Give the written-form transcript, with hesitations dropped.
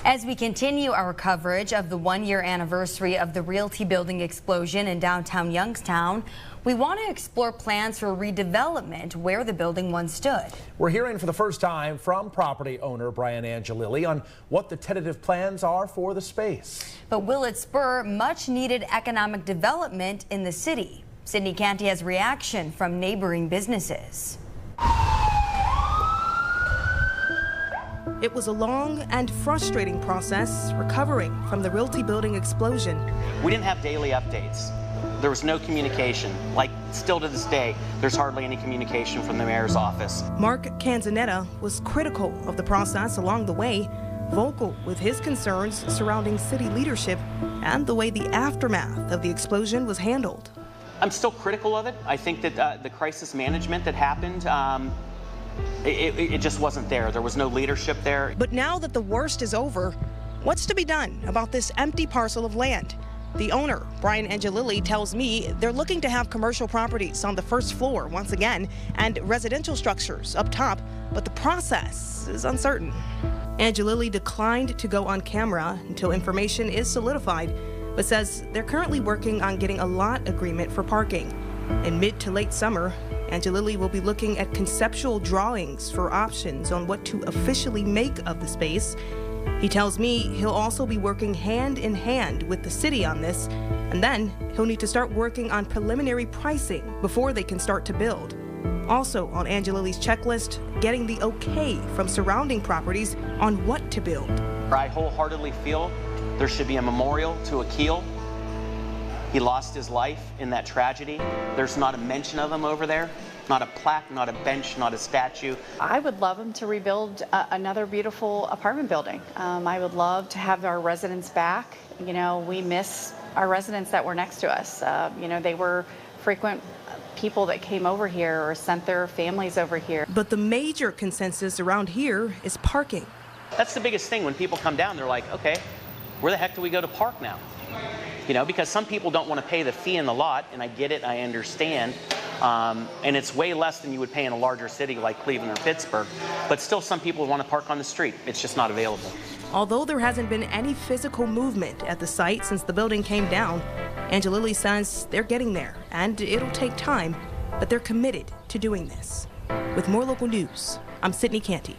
As we continue our coverage of the one-year anniversary of the Realty Building explosion in downtown Youngstown, we want to explore plans for redevelopment where the building once stood. We're hearing for the first time from property owner Brian Angelilli on what the tentative plans are for the space. But will it spur much-needed economic development in the city? Sydney Canty has reaction from neighboring businesses. It was a long and frustrating process recovering from the Realty Building explosion. We didn't have daily updates. There was no communication. Like, still to this day, there's hardly any communication from the mayor's office. Mark Canzanetta was critical of the process along the way, vocal with his concerns surrounding city leadership and the way the aftermath of the explosion was handled. I'm still critical of it. I think that the crisis management that happened, it just wasn't there. There was no leadership there. But now that the worst is over, what's to be done about this empty parcel of land? The owner, Brian Angelilli, tells me they're looking to have commercial properties on the first floor once again and residential structures up top, but the process is uncertain. Angelilli declined to go on camera until information is solidified, but says they're currently working on getting a lot agreement for parking. In mid to late summer, Angelilli will be looking at conceptual drawings for options on what to officially make of the space. He tells me he'll also be working hand in hand with the city on this, and then he'll need to start working on preliminary pricing before they can start to build. Also on Angelilli's checklist, getting the okay from surrounding properties on what to build. I wholeheartedly feel there should be a memorial to Akil. He lost his life in that tragedy. There's not a mention of him over there, not a plaque, not a bench, not a statue. I would love him to rebuild another beautiful apartment building. I would love to have our residents back. You know, we miss our residents that were next to us. You know, they were frequent people that came over here or sent their families over here. But the major consensus around here is parking. That's the biggest thing. When people come down, they're like, okay, where the heck do we go to park now? You know, because some people don't want to pay the fee in the lot, and I get it, I understand. And it's way less than you would pay in a larger city like Cleveland or Pittsburgh. But still, some people want to park on the street. It's just not available. Although there hasn't been any physical movement at the site since the building came down, Angelilli says they're getting there, and it'll take time, but they're committed to doing this. With more local news, I'm Sydney Canty.